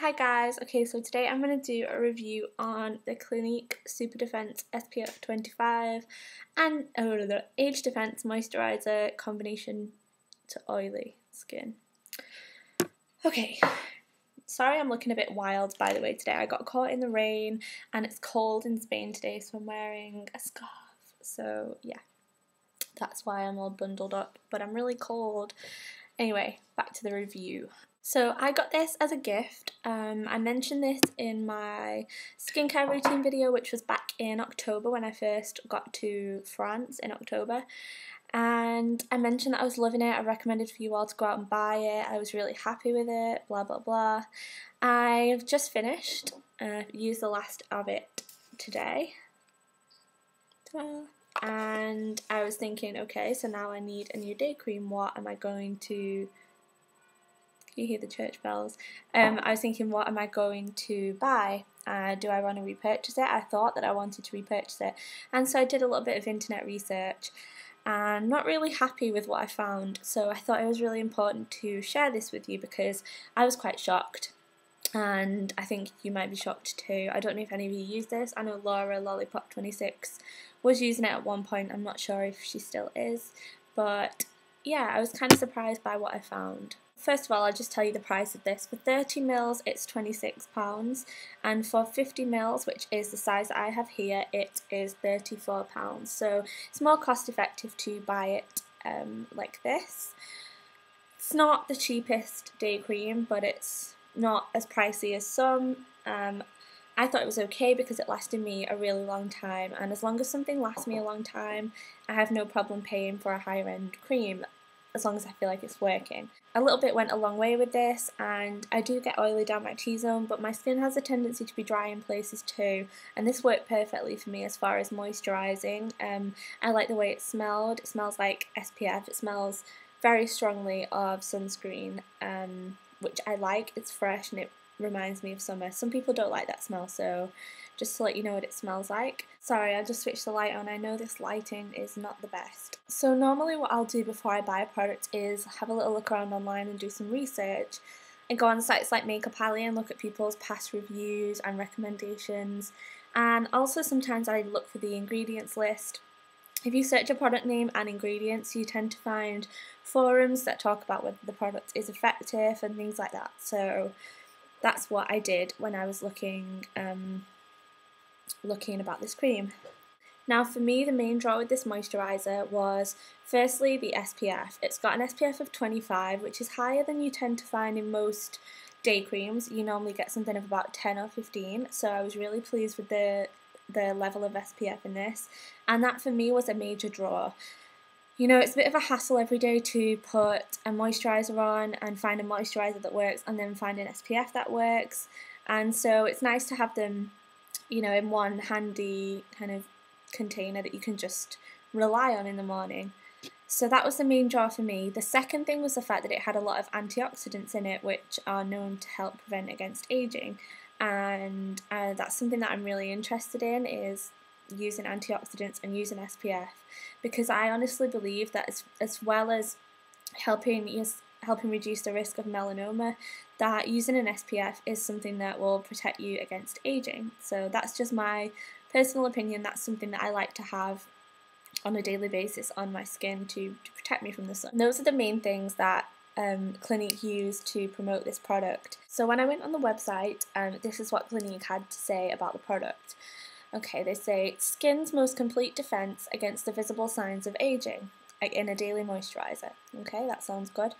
Hi guys, okay, so today I'm going to do a review on the Clinique Superdefense SPF25 and the Age Defense Moisturiser combination to oily skin. Okay, sorry I'm looking a bit wild by the way today. I got caught in the rain and it's cold in Spain today, so I'm wearing a scarf. So yeah, that's why I'm all bundled up, but I'm really cold. Anyway, back to the review. So I got this as a gift. I mentioned this in my skincare routine video, which was back in October when I first got to France in October. And I mentioned that I was loving it. I recommended for you all to go out and buy it. I was really happy with it, blah blah blah. I've just finished. Used the last of it today. And I was thinking, okay, so now I need a new day cream. What am I going to... You hear the church bells. I was thinking, what am I going to buy? Do I want to repurchase it? I thought that I wanted to repurchase it, and so I did a little bit of internet research and not really happy with what I found, so I thought it was really important to share this with you because I was quite shocked, and I think you might be shocked too. I don't know if any of you use this. I know Laura Lollipop26 was using it at one point. I'm not sure if she still is, but yeah, I was kind of surprised by what I found. First of all, I'll just tell you the price of this. For 30 mils, it's £26, and for 50 mils, which is the size that I have here, it is £34. So it's more cost effective to buy it like this. It's not the cheapest day cream, but it's not as pricey as some. I thought it was okay because it lasted me a really long time, and as long as something lasts me a long time, I have no problem paying for a higher end cream, as long as I feel like it's working. A little bit went a long way with this, and I do get oily down my T-zone, but my skin has a tendency to be dry in places too, and this worked perfectly for me as far as moisturising. I like the way it smelled. It smells like SPF. It smells very strongly of sunscreen, which I like. It's fresh and it reminds me of summer. Some people don't like that smell, so just to let you know what it smells like. Sorry, I just switched the light on. I know this lighting is not the best. So normally what I'll do before I buy a product is have a little look around online and do some research and go on sites like Makeup Alley and look at people's past reviews and recommendations, and also sometimes I look for the ingredients list. If you search a product name and ingredients, you tend to find forums that talk about whether the product is effective and things like that. So that's what I did when I was looking about this cream. Now for me, the main draw with this moisturiser was firstly the SPF. It's got an SPF of 25, which is higher than you tend to find in most day creams. You normally get something of about 10 or 15, so I was really pleased with the level of SPF in this, and that for me was a major draw. You know, it's a bit of a hassle every day to put a moisturiser on and find a moisturiser that works and then find an SPF that works, and so it's nice to have them, you know, in one handy kind of container that you can just rely on in the morning. So that was the main draw for me. The second thing was the fact that it had a lot of antioxidants in it, which are known to help prevent against aging, and that's something that I'm really interested in, is using antioxidants and using SPF, because I honestly believe that as well as helping reduce the risk of melanoma, that using an SPF is something that will protect you against aging. So that's just my personal opinion. That's something that I like to have on a daily basis on my skin to protect me from the sun. And those are the main things that Clinique used to promote this product. So when I went on the website, this is what Clinique had to say about the product. Okay, they say, skin's most complete defense against the visible signs of aging in a daily moisturiser. Okay, that sounds good.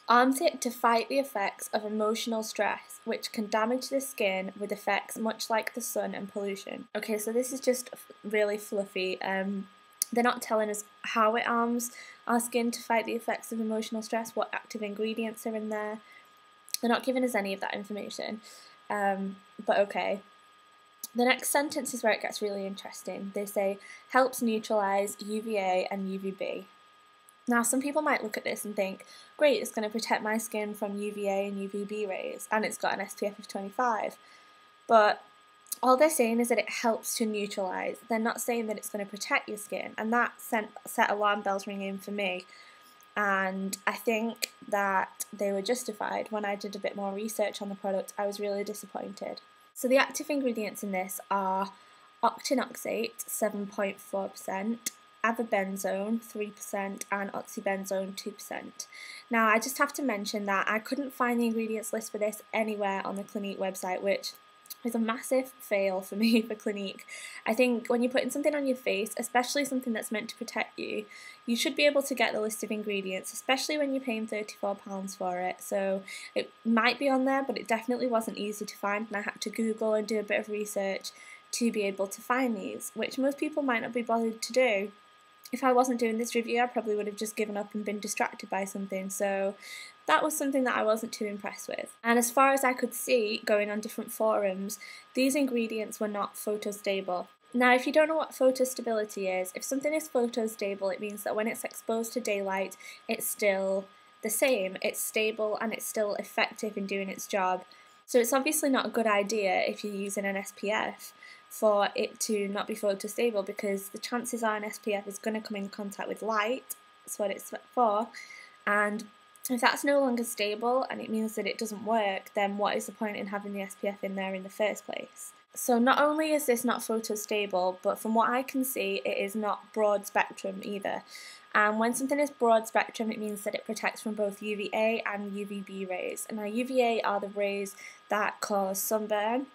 Arms it to fight the effects of emotional stress, which can damage the skin with effects much like the sun and pollution. Okay, so this is just really fluffy. They're not telling us how it arms our skin to fight the effects of emotional stress, what active ingredients are in there. They're not giving us any of that information, but okay. The next sentence is where it gets really interesting. They say, helps neutralize UVA and UVB. Now some people might look at this and think, great, it's going to protect my skin from UVA and UVB rays, and it's got an SPF of 25. But all they're saying is that it helps to neutralize. They're not saying that it's going to protect your skin, and that set alarm bells ringing for me. and I think that they were justified. When I did a bit more research on the product, I was really disappointed. So the active ingredients in this are octinoxate 7.4%, avobenzone 3%, and oxybenzone 2%. Now I just have to mention that I couldn't find the ingredients list for this anywhere on the Clinique website, which is a massive fail for me for Clinique. I think when you're putting something on your face, especially something that's meant to protect you, you should be able to get the list of ingredients, especially when you're paying £34 for it. So it might be on there, but it definitely wasn't easy to find, and I had to Google and do a bit of research to be able to find these, which most people might not be bothered to do. If I wasn't doing this review, I probably would have just given up and been distracted by something, so that was something that I wasn't too impressed with. And as far as I could see, going on different forums, these ingredients were not photostable. Now, if you don't know what photostability is, if something is photostable, it means that when it's exposed to daylight, it's still the same. It's stable and it's still effective in doing its job. So it's obviously not a good idea if you're using an SPF for it to not be photostable, because the chances are an SPF is going to come in contact with light. That's what it's for. And if that's no longer stable and it means that it doesn't work, then what is the point in having the SPF in there in the first place? So not only is this not photostable, but from what I can see, it is not broad spectrum either. And when something is broad spectrum, it means that it protects from both UVA and UVB rays. And now UVA are the rays that cause sunburn,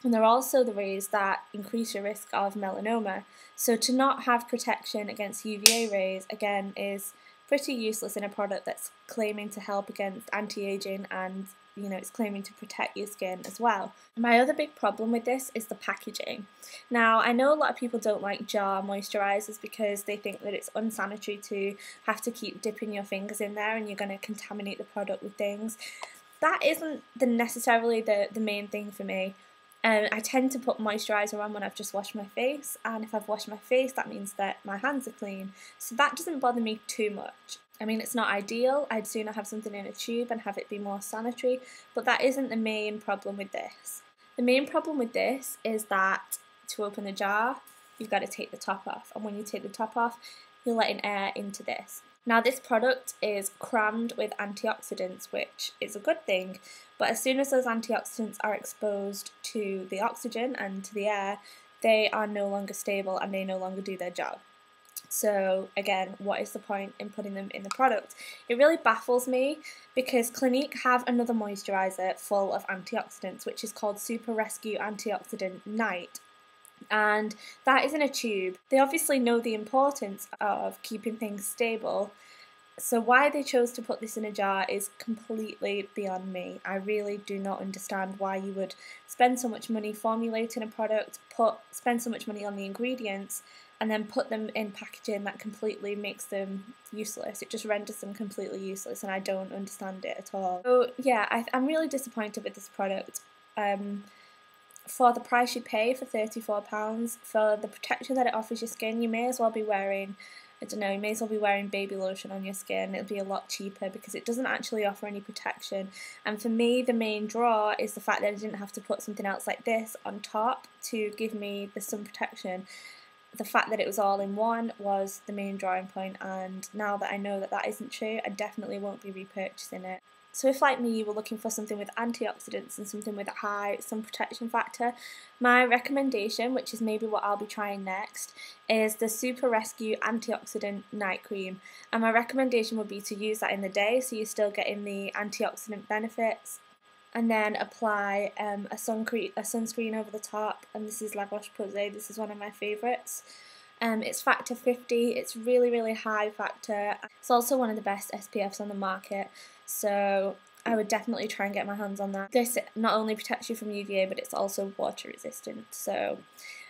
and they're also the rays that increase your risk of melanoma. So to not have protection against UVA rays, again, is pretty useless in a product that's claiming to help against anti-aging, and it's claiming to protect your skin as well. My other big problem with this is the packaging. Now, I know a lot of people don't like jar moisturisers because they think that it's unsanitary to have to keep dipping your fingers in there and you're going to contaminate the product with things. That isn't necessarily the main thing for me. I tend to put moisturiser on when I've just washed my face, and if I've washed my face, that means that my hands are clean, so that doesn't bother me too much. I mean, it's not ideal. I'd sooner have something in a tube and have it be more sanitary, but that isn't the main problem with this. The main problem with this is that to open the jar, you've got to take the top off, and when you take the top off, you're letting air into this. Now, this product is crammed with antioxidants, which is a good thing, but as soon as those antioxidants are exposed to the oxygen and to the air, they are no longer stable and they no longer do their job. So again, what is the point in putting them in the product? It really baffles me because Clinique have another moisturiser full of antioxidants, which is called Super Rescue Antioxidant Night. And that is in a tube. They obviously know the importance of keeping things stable, so why they chose to put this in a jar is completely beyond me. I really do not understand why you would spend so much money formulating a product, spend so much money on the ingredients, and then put them in packaging that completely makes them useless. It just renders them completely useless, and I don't understand it at all. So yeah, I'm really disappointed with this product. For the price you pay for £34, for the protection that it offers your skin, you may as well be wearing, you may as well be wearing baby lotion on your skin. It'll be a lot cheaper because it doesn't actually offer any protection. And for me, the main draw is the fact that I didn't have to put something else like this on top to give me the sun protection. The fact that it was all in one was the main drawing point, and now that I know that that isn't true, I definitely won't be repurchasing it. So if, like me, you were looking for something with antioxidants and something with a high sun protection factor, my recommendation, which is maybe what I'll be trying next, is the Super Rescue Antioxidant Night Cream. And my recommendation would be to use that in the day, so you're still getting the antioxidant benefits, and then apply a sunscreen over the top. And this is La Roche-Posay. This is one of my favourites. It's factor 50. It's really, really high factor. It's also one of the best SPFs on the market, so I would definitely try and get my hands on that. This not only protects you from UVA, but it's also water resistant, so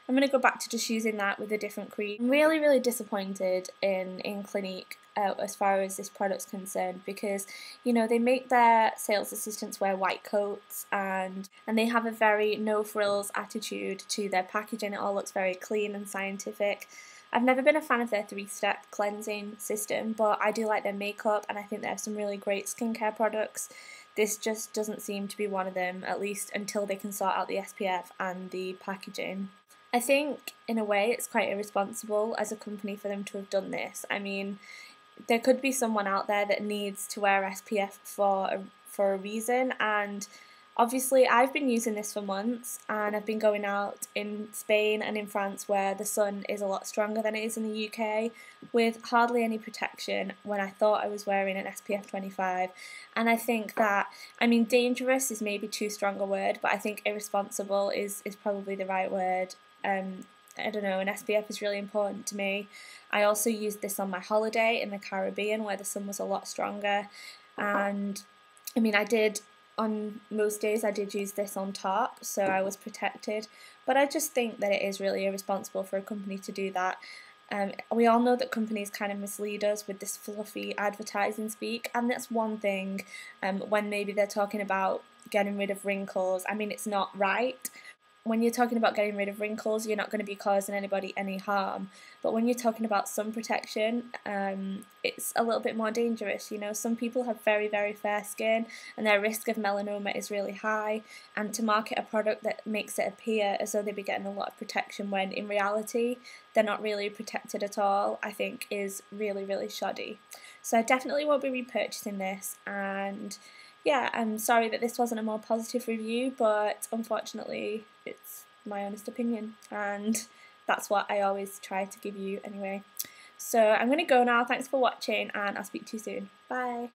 I'm going to go back to just using that with a different cream. I'm really, really disappointed in Clinique as far as this product's concerned, because they make their sales assistants wear white coats, and they have a very no frills attitude to their packaging. It all looks very clean and scientific. I've never been a fan of their 3-step cleansing system, but I do like their makeup, and I think they have some really great skincare products. This just doesn't seem to be one of them, at least until they can sort out the SPF and the packaging. I think, in a way, it's quite irresponsible as a company for them to have done this. I mean, there could be someone out there that needs to wear SPF for a reason, and obviously I've been using this for months, and I've been going out in Spain and in France where the sun is a lot stronger than it is in the UK with hardly any protection when I thought I was wearing an SPF25. And I think that, I mean, dangerous is maybe too strong a word, but I think irresponsible is probably the right word. I don't know, an SPF is really important to me. I also used this on my holiday in the Caribbean where the sun was a lot stronger, and I mean, on most days I did use this on top, so I was protected, but I just think that it is really irresponsible for a company to do that. We all know that companies kind of mislead us with this fluffy advertising speak, and that's one thing when maybe they're talking about getting rid of wrinkles. I mean, it's not right. When you're talking about getting rid of wrinkles, you're not going to be causing anybody any harm. But when you're talking about sun protection, it's a little bit more dangerous. You know, some people have very, very fair skin and their risk of melanoma is really high. And to market a product that makes it appear as though they'd be getting a lot of protection when in reality they're not really protected at all, I think is really, really shoddy. So I definitely won't be repurchasing this, and yeah, I'm sorry that this wasn't a more positive review, but unfortunately it's my honest opinion, and that's what I always try to give you anyway. So I'm going to go now. Thanks for watching, and I'll speak to you soon. Bye.